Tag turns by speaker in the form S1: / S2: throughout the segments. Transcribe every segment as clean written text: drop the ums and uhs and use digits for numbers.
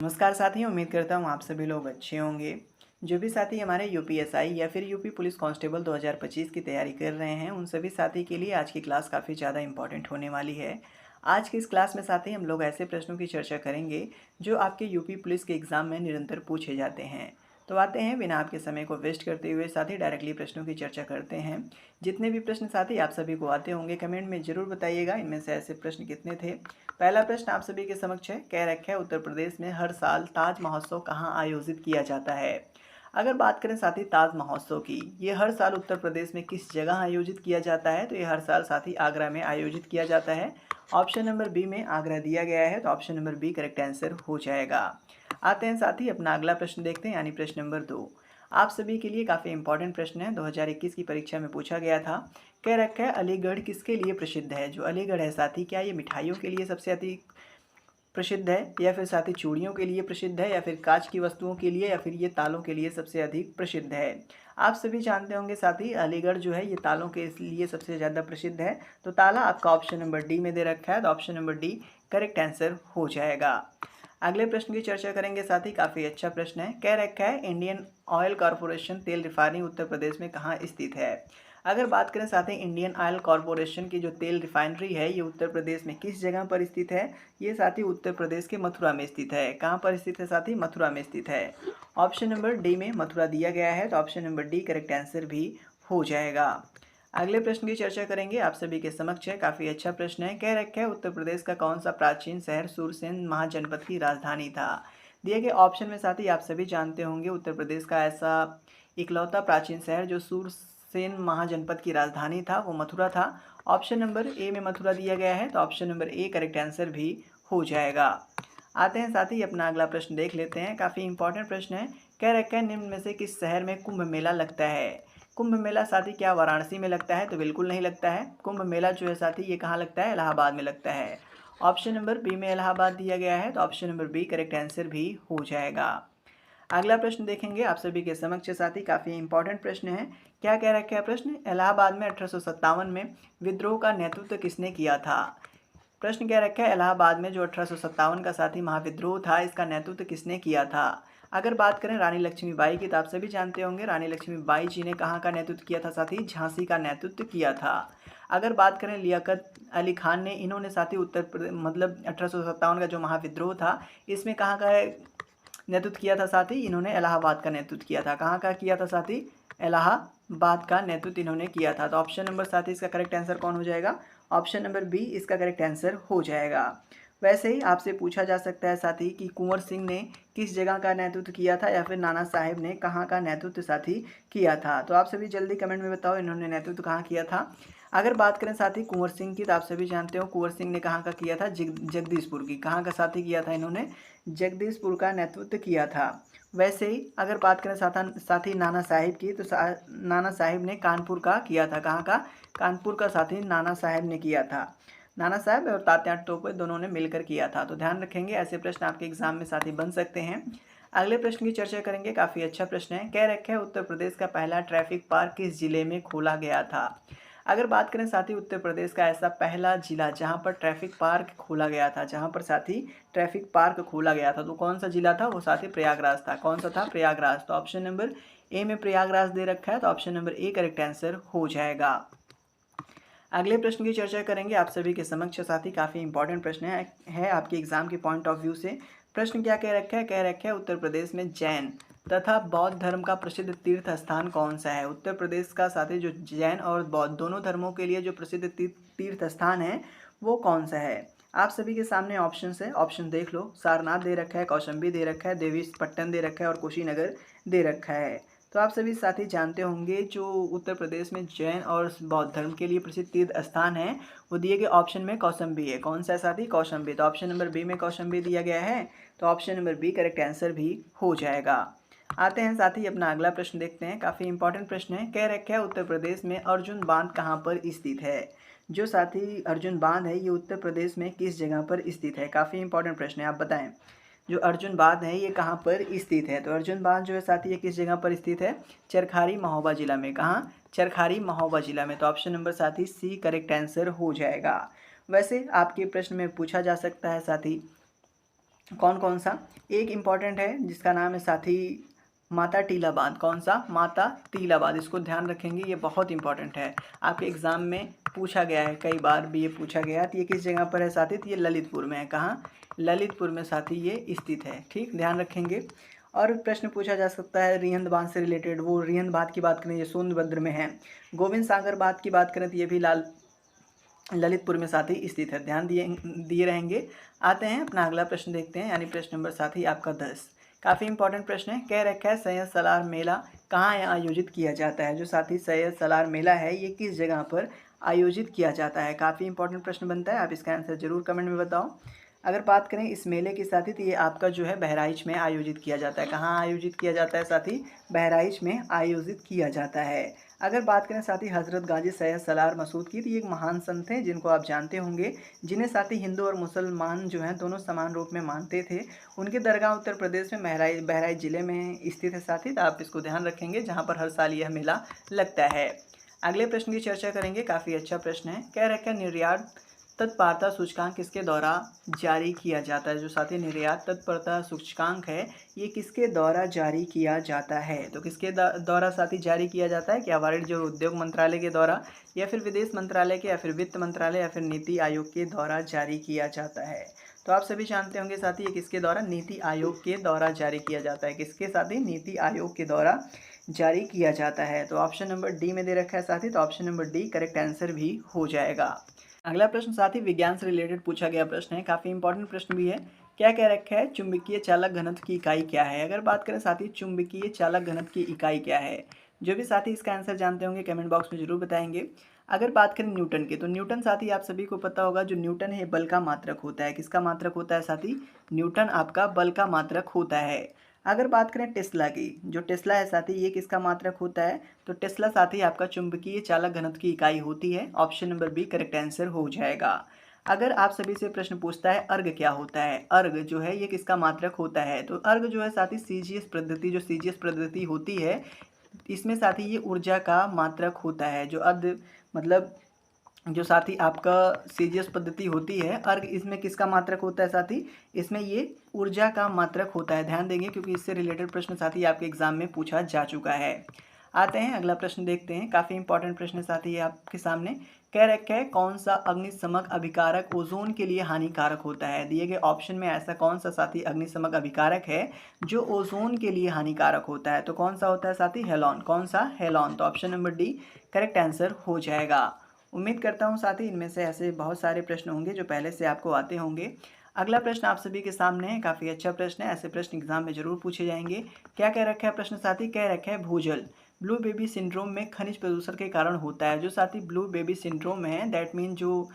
S1: नमस्कार साथियों, उम्मीद करता हूँ आप सभी लोग अच्छे होंगे। जो भी साथी हमारे यूपीएसआई या फिर यूपी पुलिस कांस्टेबल 2025 की तैयारी कर रहे हैं, उन सभी साथी के लिए आज की क्लास काफ़ी ज़्यादा इंपॉर्टेंट होने वाली है। आज की इस क्लास में साथी हम लोग ऐसे प्रश्नों की चर्चा करेंगे जो आपके यूपी पुलिस के एग्ज़ाम में निरंतर पूछे जाते हैं। तो आते हैं बिना आपके समय को वेस्ट करते हुए साथी डायरेक्टली प्रश्नों की चर्चा करते हैं। जितने भी प्रश्न साथी आप सभी को आते होंगे कमेंट में ज़रूर बताइएगा इनमें से ऐसे प्रश्न कितने थे। पहला प्रश्न आप सभी के समक्ष है, कह रखा है उत्तर प्रदेश में हर साल ताज महोत्सव कहाँ आयोजित किया जाता है। अगर बात करें साथी ताज महोत्सव की, ये हर साल उत्तर प्रदेश में किस जगह आयोजित किया जाता है, तो ये हर साल साथी आगरा में आयोजित किया जाता है। ऑप्शन नंबर बी में आगरा दिया गया है, तो option number B correct answer हो जाएगा। आते हैं साथी अपना अगला प्रश्न देखते हैं, यानी प्रश्न नंबर 2। आप सभी के लिए काफ़ी इंपॉर्टेंट प्रश्न है, 2021 की परीक्षा में पूछा गया था। कह रखा है अलीगढ़ किसके लिए प्रसिद्ध है। जो अलीगढ़ है साथी, क्या ये मिठाइयों के लिए सबसे अधिक प्रसिद्ध है, या फिर साथी चूड़ियों के लिए प्रसिद्ध है, या फिर कांच की वस्तुओं के लिए, या फिर ये तालों के लिए सबसे अधिक प्रसिद्ध है। आप सभी जानते होंगे साथी अलीगढ़ जो है ये तालों के लिए सबसे ज़्यादा प्रसिद्ध है। तो ताला आपका ऑप्शन नंबर डी में दे रखा है, तो option number D correct answer हो जाएगा। अगले प्रश्न की चर्चा करेंगे साथी, काफ़ी अच्छा प्रश्न है। कह रखा है इंडियन ऑयल कॉरपोरेशन तेल रिफाइनरी उत्तर प्रदेश में कहाँ स्थित है। अगर बात करें साथ ही इंडियन ऑयल कॉरपोरेशन की जो तेल रिफाइनरी है ये उत्तर प्रदेश में किस जगह पर स्थित है। ये साथी उत्तर प्रदेश के मथुरा में स्थित है। कहाँ पर स्थित है साथी, मथुरा में स्थित है। ऑप्शन नंबर डी में मथुरा दिया गया है, तो option number D correct answer भी हो जाएगा। अगले प्रश्न की चर्चा करेंगे आप सभी के समक्ष है, काफ़ी अच्छा प्रश्न है। कह रखा है उत्तर प्रदेश का कौन सा प्राचीन शहर सूरसेन महाजनपद की राजधानी था। दिए गए ऑप्शन में साथी आप सभी जानते होंगे उत्तर प्रदेश का ऐसा इकलौता प्राचीन शहर जो सूरसेन महाजनपद की राजधानी था वो मथुरा था। ऑप्शन नंबर ए में मथुरा दिया गया है, तो option number A correct answer भी हो जाएगा। आते हैं साथी अपना अगला प्रश्न देख लेते हैं, काफ़ी इंपॉर्टेंट प्रश्न है। कह रखा है निम्न में से किस शहर में कुंभ मेला लगता है। कुंभ मेला साथी क्या वाराणसी में लगता है, तो बिल्कुल नहीं लगता है। कुंभ मेला जो है साथी ये कहाँ लगता है, इलाहाबाद में लगता है। ऑप्शन नंबर बी में इलाहाबाद दिया गया है, तो option number B correct answer भी हो जाएगा। अगला प्रश्न देखेंगे आप सभी के समक्ष साथी, काफ़ी इंपॉर्टेंट प्रश्न है। क्या कह रखा है प्रश्न, इलाहाबाद में 1857 में विद्रोह का नेतृत्व किसने किया था। प्रश्न क्या रखा है, इलाहाबाद में जो 1857 का साथी महाविद्रोह था इसका नेतृत्व किसने किया था। अगर बात करें रानी लक्ष्मीबाई की, तो आप सभी जानते होंगे रानी लक्ष्मीबाई जी ने कहाँ का नेतृत्व किया था साथी, झांसी का नेतृत्व किया था। अगर बात करें लियाकत अली खान ने, इन्होंने साथी मतलब 1857 का जो महाविद्रोह था इसमें कहाँ का नेतृत्व किया था साथी, इन्होंने इलाहाबाद का नेतृत्व किया था। कहाँ का किया था साथी, इलाहाबाद का नेतृत्व इन्होंने किया था। तो ऑप्शन नंबर साथी इसका करेक्ट आंसर कौन हो जाएगा, ऑप्शन नंबर बी इसका करेक्ट आंसर हो जाएगा। वैसे ही आपसे पूछा जा सकता है साथी कि कुंवर सिंह ने किस जगह का नेतृत्व किया था, या फिर नाना साहेब ने कहाँ का नेतृत्व साथी किया था। तो आप सभी जल्दी कमेंट में बताओ इन्होंने नेतृत्व कहाँ किया था। अगर बात करें साथी कुंवर सिंह की, तो आप सभी जानते हो कुंवर सिंह ने कहाँ का किया था, जगदीशपुर की। कहाँ का साथी किया था इन्होंने, जगदीशपुर का नेतृत्व किया था। वैसे ही अगर बात करें साथी नाना साहिब की, तो नाना साहिब ने कानपुर का किया था। कहाँ का, कानपुर का साथी नाना साहब ने किया था। नाना साहब और तात्या टोपे दोनों ने मिलकर किया था। तो ध्यान रखेंगे, ऐसे प्रश्न आपके एग्जाम में साथी बन सकते हैं। अगले प्रश्न की चर्चा करेंगे, काफ़ी अच्छा प्रश्न है। कह रखा है उत्तर प्रदेश का पहला ट्रैफिक पार्क किस जिले में खोला गया था। अगर बात करें साथी उत्तर प्रदेश का ऐसा पहला जिला जहां पर ट्रैफिक पार्क खोला गया था, जहां पर साथी ट्रैफिक पार्क खोला गया था, तो कौन सा जिला था वो साथी, प्रयागराज था। कौन सा था, प्रयागराज। तो ऑप्शन नंबर ए में प्रयागराज दे रखा है, तो option number A correct answer हो जाएगा। अगले प्रश्न की चर्चा करेंगे आप सभी के समक्ष साथी, काफ़ी इंपॉर्टेंट प्रश्न है आपके एग्जाम के पॉइंट ऑफ व्यू से। प्रश्न क्या कह रखा है, कह रखा है उत्तर प्रदेश में जैन तथा बौद्ध धर्म का प्रसिद्ध तीर्थ स्थान कौन सा है। उत्तर प्रदेश का साथी जो जैन और बौद्ध दोनों धर्मों के लिए जो प्रसिद्ध तीर्थ स्थान है वो कौन सा है। आप सभी के सामने ऑप्शन है, ऑप्शन देख लो। सारनाथ दे रखा है, कौशाम्बी दे रखा है, देवी पट्टन दे रखा है और कुशीनगर दे रखा है। तो आप सभी साथी जानते होंगे जो उत्तर प्रदेश में जैन और बौद्ध धर्म के लिए प्रसिद्ध तीर्थ स्थान है वो दिए गए ऑप्शन में कौशाम्बी है। कौन सा है साथी, कौशाम्बी। तो ऑप्शन नंबर बी में कौशाम्बी दिया गया है, तो option number B correct answer भी हो जाएगा। आते हैं साथी अपना अगला प्रश्न देखते हैं, काफ़ी इंपॉर्टेंट प्रश्न है। कह रखा है उत्तर प्रदेश में अर्जुन बांध कहाँ पर स्थित है। जो साथी अर्जुन बांध है ये उत्तर प्रदेश में किस जगह पर स्थित है। काफ़ी इंपॉर्टेंट प्रश्न है, आप बताएं जो अर्जुन बांध है ये कहाँ पर स्थित है। तो अर्जुन बांध जो है साथी ये किस जगह पर स्थित है, चरखारी महोबा जिला में। कहाँ, चरखारी महोबा जिला में। तो ऑप्शन नंबर साथी सी करेक्ट आंसर हो जाएगा। वैसे आपके प्रश्न में पूछा जा सकता है साथी कौन कौन सा? एक इम्पॉर्टेंट है जिसका नाम है साथी माता टीला बांध। कौन सा? माता टीला बांध। इसको ध्यान रखेंगे, ये बहुत इंपॉर्टेंट है, आपके एग्ज़ाम में पूछा गया है, कई बार भी ये पूछा गया। तो ये किस जगह पर है साथी? तो ये ललितपुर में है। कहाँ? ललितपुर में साथी ये स्थित है। ठीक, ध्यान रखेंगे। और प्रश्न पूछा जा सकता है रिहंद बांध से रिलेटेड, वो रिहंद बांध की बात करें ये सोनभद्र में है। गोविंद सागर बांध की बात करें तो ये भी ललितपुर में साथी स्थित है। ध्यान दिए रहेंगे। आते हैं अपना अगला प्रश्न देखते हैं, यानी प्रश्न नंबर साथी आपका 10। काफ़ी इंपॉर्टेंट प्रश्न है। कह रखा है सैयद सलार मेला कहाँ आयोजित किया जाता है? जो साथी सैयद सलार मेला है ये किस जगह पर आयोजित किया जाता है? काफ़ी इंपॉर्टेंट प्रश्न बनता है, आप इसका आंसर जरूर कमेंट में बताओ। अगर बात करें इस मेले की साथी तो ये आपका जो है बहराइच में आयोजित किया जाता है। कहाँ आयोजित किया जाता है साथी? बहराइच में आयोजित किया जाता है। अगर बात करें साथी हज़रत गाजी सैयद सलार मसूद की, तो ये एक महान संत हैं जिनको आप जानते होंगे, जिन्हें साथी हिंदू और मुसलमान जो हैं दोनों समान रूप में मानते थे। उनके दरगाह उत्तर प्रदेश में बहराइच ज़िले में स्थित है साथी, तो आप इसको ध्यान रखेंगे, जहाँ पर हर साल यह मेला लगता है। अगले प्रश्न की चर्चा करेंगे। काफ़ी अच्छा प्रश्न है। कह रखा है निर्यात तत्परता सूचकांक किसके द्वारा जारी किया जाता है? जो साथी निर्यात तत्परता सूचकांक है ये किसके द्वारा जारी किया जाता है? तो किसके द्वारा साथी जारी किया जाता है? क्या वाणिज्य और उद्योग मंत्रालय के द्वारा, या फिर विदेश मंत्रालय के, या फिर वित्त मंत्रालय, या फिर नीति आयोग के द्वारा जारी किया जाता है? तो आप सभी जानते होंगे साथी ये किसके द्वारा? नीति आयोग के द्वारा जारी किया जाता है। किसके साथी? नीति आयोग के द्वारा जारी किया जाता है। तो ऑप्शन नंबर डी में दे रखा है साथी, तो option number D correct answer भी हो जाएगा। अगला प्रश्न साथी विज्ञान से रिलेटेड पूछा गया प्रश्न है, काफ़ी इंपॉर्टेंट प्रश्न भी है। क्या कह रखा है चुंबकीय चालक घनत्व की इकाई क्या है? अगर बात करें साथी चुंबकीय चालक घनत्व की इकाई क्या है, जो भी साथी इसका आंसर जानते होंगे कमेंट बॉक्स में जरूर बताएंगे। अगर बात करें न्यूटन की, तो न्यूटन साथी आप सभी को पता होगा, जो न्यूटन है बल का मात्रक होता है। किसका मात्रक होता है साथी? न्यूटन आपका बल का मात्रक होता है। अगर बात करें टेस्ला की, जो टेस्ला है साथी ये किसका मात्रक होता है? तो टेस्ला साथी आपका चुंबकीय चालक घनत्व की इकाई होती है। Option number B correct answer हो जाएगा। अगर आप सभी से प्रश्न पूछता है अर्ग क्या होता है, अर्ग जो है ये किसका मात्रक होता है? तो अर्ग जो है साथी सीजीएस पद्धति, जो सीजीएस पद्धति होती है इसमें साथी ये ऊर्जा का मात्रक होता है। जो अर्ध मतलब जो साथी आपका सीजीएस पद्धति होती है अर्ग, इसमें किसका मात्रक होता है साथी? इसमें ये ऊर्जा का मात्रक होता है। ध्यान देंगे क्योंकि इससे रिलेटेड प्रश्न साथी आपके एग्जाम में पूछा जा चुका है। आते हैं अगला प्रश्न देखते हैं। काफ़ी इंपॉर्टेंट प्रश्न साथी है आपके सामने। कह रखा है कौन सा अग्निशमक अभिकारक ओजोन के लिए हानिकारक होता है? दिए गए ऑप्शन में ऐसा कौन सा साथी अग्निशमक अभिकारक है जो ओजोन के लिए हानिकारक होता है? तो कौन सा होता है साथी? हेलॉन। कौन सा? हेलॉन। तो option number D correct answer हो जाएगा। उम्मीद करता हूँ साथी इनमें से ऐसे बहुत सारे प्रश्न होंगे जो पहले से आपको आते होंगे। अगला प्रश्न आप सभी के सामने है, काफ़ी अच्छा प्रश्न है, ऐसे प्रश्न एग्जाम में जरूर पूछे जाएंगे। क्या कह रखा है प्रश्न साथी? कह रखा है भूजल ब्लू बेबी सिंड्रोम में खनिज प्रदूषण के कारण होता है। जो साथी ब्लू बेबी सिंड्रोम है दैट मीन जो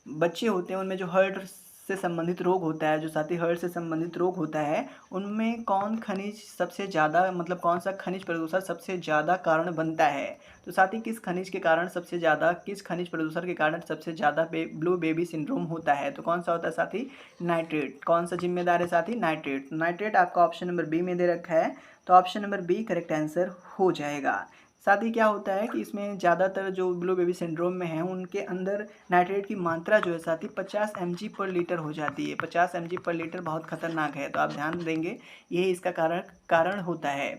S1: बच्चे होते हैं उनमें जो हार्ट से संबंधित रोग होता है, जो साथी हार्ट से संबंधित रोग होता है, उनमें कौन खनिज सबसे ज़्यादा मतलब कौन सा खनिज प्रदूषण सबसे ज़्यादा कारण बनता है? तो साथी किस खनिज के कारण सबसे ज़्यादा, किस खनिज प्रदूषण के कारण सबसे ज़्यादा ब्लू बेबी सिंड्रोम होता है? तो कौन सा होता है साथी? नाइट्रेट। कौन सा जिम्मेदार है साथी? नाइट्रेट। नाइट्रेट आपका ऑप्शन नंबर बी में दे रखा है, तो option number B correct answer हो जाएगा। साथ ही क्या होता है कि इसमें ज़्यादातर जो ब्लू बेबी सिंड्रोम में है उनके अंदर नाइट्रेट की मात्रा जो है साथ ही 50 mg/लीटर हो जाती है। 50 mg/लीटर बहुत खतरनाक है, तो आप ध्यान देंगे यही इसका कारण होता है।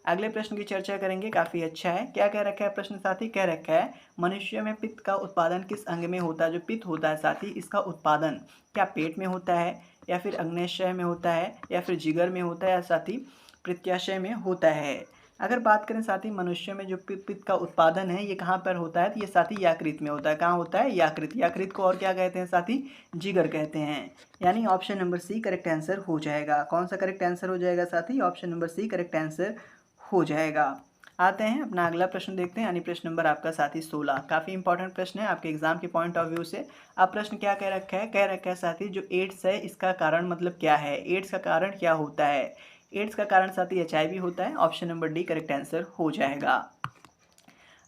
S1: अगले प्रश्न की चर्चा करेंगे, काफ़ी अच्छा है। क्या कह रखा है प्रश्न साथी? कह रखा है मनुष्य में पित्त का उत्पादन किस अंग में होता है? जो पित्त होता है साथी इसका उत्पादन क्या पेट में होता है, या फिर अग्न्याशय में होता है, या फिर जिगर में होता है, या साथी प्रत्याशय में होता है? अगर बात करें साथी मनुष्य में जो पित्त का उत्पादन है ये कहाँ पर होता है? तो ये साथी यकृत में होता है। कहाँ होता है? यकृत। यकृत को और क्या कहते हैं साथी? जिगर कहते हैं। यानी option number C correct answer हो जाएगा। कौन सा करेक्ट आंसर हो जाएगा साथी? Option number C correct answer हो जाएगा। आते हैं अपना अगला प्रश्न देखते हैं, यानी प्रश्न नंबर आपका साथी 16। काफ़ी इंपॉर्टेंट प्रश्न है आपके एग्जाम के पॉइंट ऑफ व्यू से। अब प्रश्न क्या कह रखा है? कह रखा है साथी जो एड्स है इसका कारण मतलब क्या है? एड्स का कारण क्या होता है? एड्स का कारण साथी HIV होता है। Option number D correct answer हो जाएगा।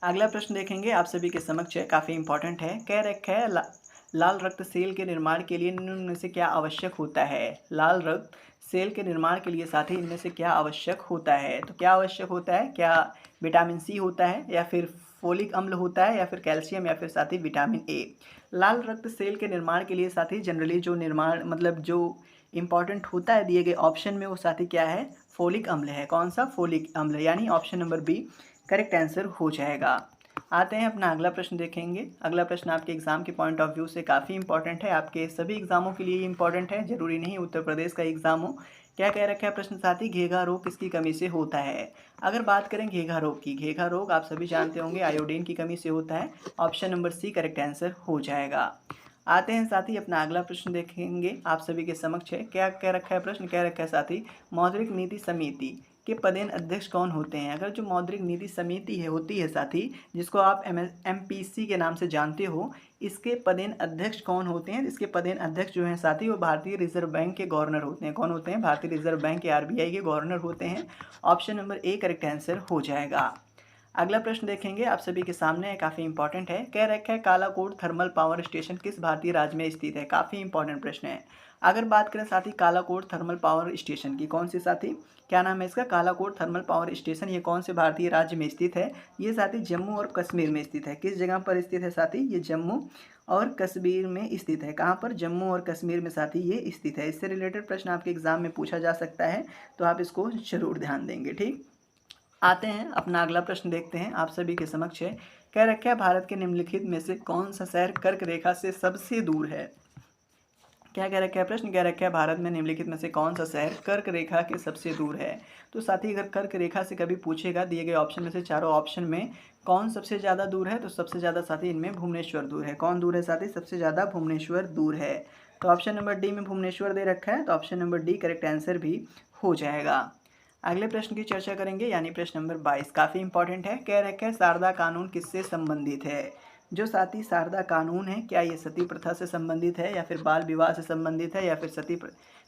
S1: अगला प्रश्न देखेंगे आप सभी के समक्ष है, काफ़ी इंपॉर्टेंट है। कह रखा है लाल रक्त सेल के निर्माण के लिए निम्न में से क्या आवश्यक होता है? लाल रक्त सेल के निर्माण के लिए साथी इनमें से क्या आवश्यक होता है? तो क्या आवश्यक होता है? क्या विटामिन सी होता है, या फिर फोलिक अम्ल होता है, या फिर कैल्शियम, या फिर साथी विटामिन ए? लाल रक्त सेल के निर्माण के लिए साथी जनरली जो निर्माण मतलब जो इंपॉर्टेंट होता है दिए गए ऑप्शन में, वो साथी क्या है, फोलिक अम्ल है। कौन सा, फोलिक अम्ल, यानी option number B correct answer हो जाएगा। आते हैं अपना अगला प्रश्न देखेंगे। अगला प्रश्न आपके एग्जाम के पॉइंट ऑफ व्यू से काफ़ी इंपॉर्टेंट है, आपके सभी एग्जामों के लिए इंपॉर्टेंट है, जरूरी नहीं उत्तर प्रदेश का एग्जाम हो। क्या कह रखा है प्रश्न साथी, घेघा रोग किसकी कमी से होता है। अगर बात करें घेघा रोग की, घेघा रोग आप सभी जानते होंगे आयोडीन की कमी से होता है। Option number C correct answer हो जाएगा। आते हैं साथी अपना अगला प्रश्न देखेंगे, आप सभी के समक्ष है। क्या कह रखा है प्रश्न, कह रखा है साथी, मौद्रिक नीति समिति के पदेन अध्यक्ष कौन होते हैं। अगर जो मौद्रिक नीति समिति है होती है साथी, जिसको आप MPC के नाम से जानते हो, इसके पदेन अध्यक्ष कौन होते हैं। इसके पदेन अध्यक्ष जो हैं साथी, वो भारतीय रिजर्व बैंक के गवर्नर होते हैं। कौन होते हैं, भारतीय रिजर्व बैंक के RBI के गवर्नर होते हैं। Option number A correct answer हो जाएगा। अगला प्रश्न देखेंगे, आप सभी के सामने है, काफ़ी इंपॉर्टेंट है। कह रखा है कालाकोट थर्मल पावर स्टेशन किस भारतीय राज्य में स्थित है। काफ़ी इंपॉर्टेंट प्रश्न है। अगर बात करें साथी कालाकोट थर्मल पावर स्टेशन की, कौन सी साथी, क्या नाम है इसका, कालाकोट थर्मल पावर स्टेशन, ये कौन से भारतीय राज्य में स्थित है। ये साथी जम्मू और कश्मीर में स्थित है। किस जगह पर स्थित है साथी, ये जम्मू और कश्मीर में स्थित है। कहाँ पर, जम्मू और कश्मीर में साथी ये स्थित है। इससे रिलेटेड प्रश्न आपके एग्जाम में पूछा जा सकता है, तो आप इसको जरूर ध्यान देंगे। ठीक, आते हैं अपना अगला प्रश्न देखते हैं, आप सभी के समक्ष है। कह रखा है भारत के निम्नलिखित में से कौन सा शहर कर्क रेखा से सबसे दूर है। क्या कह रखा है प्रश्न, कह रखा है भारत में निम्नलिखित में से कौन सा शहर कर्क रेखा के सबसे दूर है। तो साथी अगर कर्क रेखा से कभी पूछेगा, दिए गए ऑप्शन में से चारों ऑप्शन में कौन सबसे ज़्यादा दूर है, तो सबसे ज़्यादा साथी इनमें भुवनेश्वर दूर है। कौन दूर है साथी, सबसे ज़्यादा भुवनेश्वर दूर है। तो ऑप्शन नंबर डी में भुवनेश्वर दे रखा है, तो option number D correct answer भी हो जाएगा। अगले प्रश्न की चर्चा करेंगे, यानी प्रश्न नंबर 22, काफ़ी इंपॉर्टेंट है। कह रखा है शारदा कानून किससे संबंधित है। जो साथी शारदा कानून है, क्या ये सती प्रथा से संबंधित है, या फिर बाल विवाह से संबंधित है, या फिर सती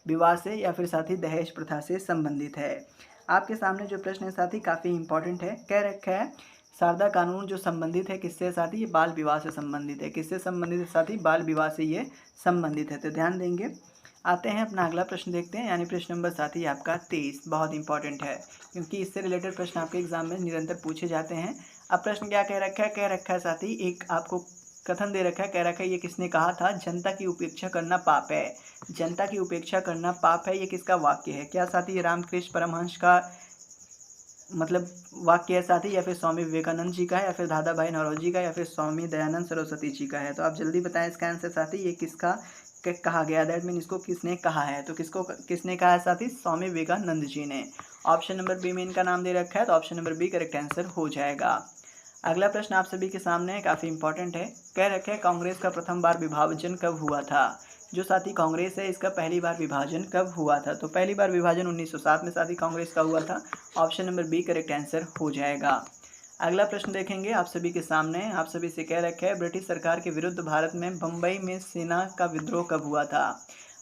S1: विवाह से, या फिर साथी दहेज प्रथा से संबंधित है। आपके सामने जो प्रश्न है साथी काफ़ी इंपॉर्टेंट है। कह रखा है शारदा कानून जो संबंधित है किससे साथी, ये बाल विवाह से संबंधित है। किससे संबंधित है साथी, बाल विवाह से ये संबंधित है, तो ध्यान देंगे। आते हैं अपना अगला प्रश्न देखते हैं, यानी प्रश्न नंबर साथी आपका 23, बहुत इंपॉर्टेंट है, क्योंकि इससे रिलेटेड प्रश्न आपके एग्जाम में निरंतर पूछे जाते हैं। अब प्रश्न क्या कह रखा है, कह रखा है साथी, एक आपको कथन दे रखा है। कह रखा है ये किसने कहा था, जनता की उपेक्षा करना पाप है। जनता की उपेक्षा करना पाप है, ये किसका वाक्य है। क्या साथी ये रामकृष्ण परमहंस का मतलब वाक्य है साथी, या फिर स्वामी विवेकानंद जी का है, या फिर दादा भाई नौरोजी का, या फिर स्वामी दयानंद सरस्वती जी का है। तो आप जल्दी बताएं इसका आंसर साथी, ये किसका कहा गया, दैट मीन इसको किसने कहा है। तो किसने कहा है साथी, स्वामी विवेकानंद जी ने। ऑप्शन नंबर बी में इनका नाम दे रखा है, तो option number B correct answer हो जाएगा। अगला प्रश्न आप सभी के सामने है, काफ़ी इंपॉर्टेंट है। कह रखे है कांग्रेस का प्रथम बार विभाजन कब हुआ था। जो साथी कांग्रेस है, इसका पहली बार विभाजन कब हुआ था। तो पहली बार विभाजन 1907 में साथी कांग्रेस का हुआ था। Option number B correct answer हो जाएगा। अगला प्रश्न देखेंगे आप सभी के सामने, आप सभी से कह रखे है ब्रिटिश सरकार के विरुद्ध भारत में बम्बई में सेना का विद्रोह कब हुआ था।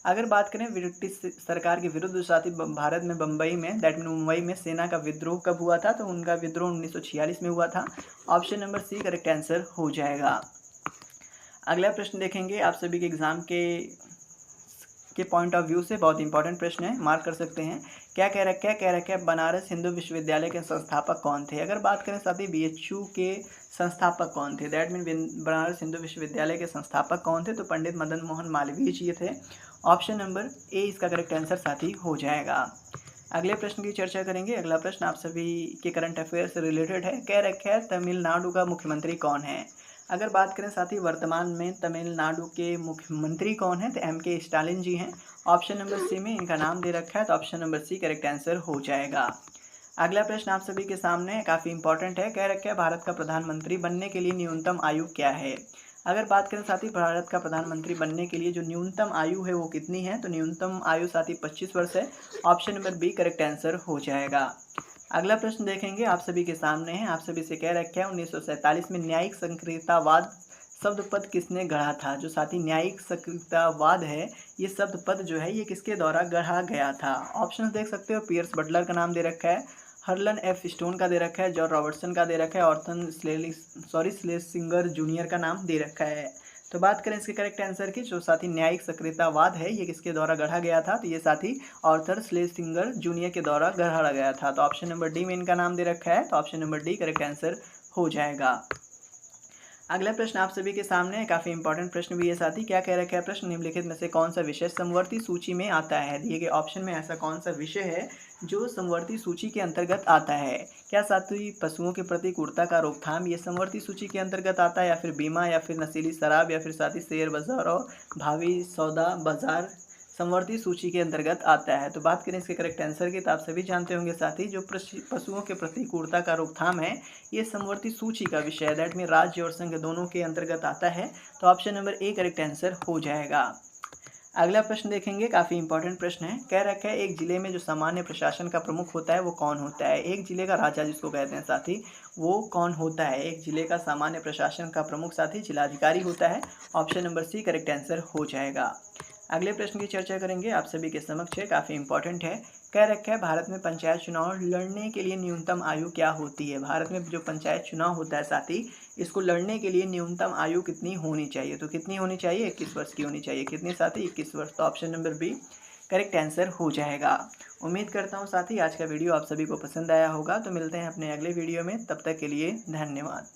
S1: अगर बात करें ब्रिटिश सरकार के विरुद्ध साथी भारत में बम्बई में, दैट मीन मुंबई में सेना का विद्रोह कब हुआ था, तो उनका विद्रोह 1946 में हुआ था। Option number C correct answer हो जाएगा। अगला प्रश्न देखेंगे आप सभी के एग्जाम के पॉइंट ऑफ व्यू से बहुत इंपॉर्टेंट प्रश्न है, मार्क कर सकते हैं। क्या कह रखा है, कह रखा है बनारस हिंदू विश्वविद्यालय के संस्थापक कौन थे। अगर बात करें साथी BHU के संस्थापक कौन थे, दैट मीन बनारस हिंदू विश्वविद्यालय के संस्थापक कौन थे, तो पंडित मदन मोहन मालवीय जी थे। ऑप्शन नंबर ए इसका करेक्ट आंसर साथी हो जाएगा। अगले प्रश्न की चर्चा करेंगे। अगला प्रश्न आप सभी के करंट अफेयर से रिलेटेड है। कह रखा है तमिलनाडु का मुख्यमंत्री कौन है। अगर बात करें साथी वर्तमान में तमिलनाडु के मुख्यमंत्री कौन है, तो MK स्टालिन जी हैं। ऑप्शन नंबर सी में इनका नाम दे रखा है, तो option number C correct answer हो जाएगा। अगला प्रश्न आप सभी के सामने काफ़ी इंपॉर्टेंट है। कह रखा है भारत का प्रधानमंत्री बनने के लिए न्यूनतम आयु क्या है। अगर बात करें साथी भारत का प्रधानमंत्री बनने के लिए जो न्यूनतम आयु है वो कितनी है, तो न्यूनतम आयु साथी 25 वर्ष है। Option number B correct answer हो जाएगा। अगला प्रश्न देखेंगे आप सभी के सामने है, आप सभी से कह रखा है 1947 में न्यायिक संक्रियतावाद शब्द पद किसने गढ़ा था। जो साथी न्यायिक संक्रियतावाद है, ये शब्द पद जो है ये किसके द्वारा गढ़ा गया था। ऑप्शन देख सकते हो, पियर्स बटलर का नाम दे रखा है, हर्लन F स्टोन का दे रखा है, जॉर्ज रॉबर्टसन का दे रखा है, ऑर्थन स्लेसिंगर जूनियर का नाम दे रखा है। तो बात करें इसके करेक्ट आंसर की, जो साथी न्यायिक सक्रियतावाद है ये किसके द्वारा गढ़ा गया था, तो ये साथी ऑर्थर स्लेसिंगर जूनियर के द्वारा गढ़ा गया था। तो ऑप्शन नंबर डी में इनका नाम दे रखा है, तो option number D correct answer हो जाएगा। अगला प्रश्न आप सभी के सामने है, काफ़ी इंपॉर्टेंट प्रश्न भी है साथी। क्या कह रखा है प्रश्न, निम्नलिखित में से कौन सा विषय समवर्ती सूची में आता है। दिए गए ऑप्शन में ऐसा कौन सा विषय है जो समवर्ती सूची के अंतर्गत आता है। क्या साथी पशुओं के प्रति क्रूरता का रोकथाम ये समवर्ती सूची के अंतर्गत आता है, या फिर बीमा, या फिर नशीली शराब, या फिर साथी शेयर बाजार और भावी सौदा बाजार समवर्ती सूची के अंतर्गत आता है। तो बात करें इसके करेक्ट आंसर की, तो आप सभी जानते होंगे साथी जो पशुओं के प्रति क्रूरता का रोकथाम है ये समवर्ती सूची का विषय है, दैट में राज्य और संघ दोनों के अंतर्गत आता है। तो option number A correct answer हो जाएगा। अगला प्रश्न देखेंगे, काफ़ी इंपॉर्टेंट प्रश्न है। कह रखा है एक जिले में जो सामान्य प्रशासन का प्रमुख होता है वो कौन होता है। एक जिले का राजा जिसको कहते हैं साथी, वो कौन होता है। एक जिले का सामान्य प्रशासन का प्रमुख साथी जिलाधिकारी होता है। Option number C correct answer हो जाएगा। अगले प्रश्न की चर्चा करेंगे, आप सभी के समक्ष है, काफ़ी इंपॉर्टेंट है। कह रखा है भारत में पंचायत चुनाव लड़ने के लिए न्यूनतम आयु क्या होती है। भारत में जो पंचायत चुनाव होता है साथी, इसको लड़ने के लिए न्यूनतम आयु कितनी होनी चाहिए। तो कितनी होनी चाहिए, 21 वर्ष की होनी चाहिए। कितनी साथी, 21 वर्ष। तो option number B correct answer हो जाएगा। उम्मीद करता हूँ साथी आज का वीडियो आप सभी को पसंद आया होगा। तो मिलते हैं अपने अगले वीडियो में, तब तक के लिए धन्यवाद।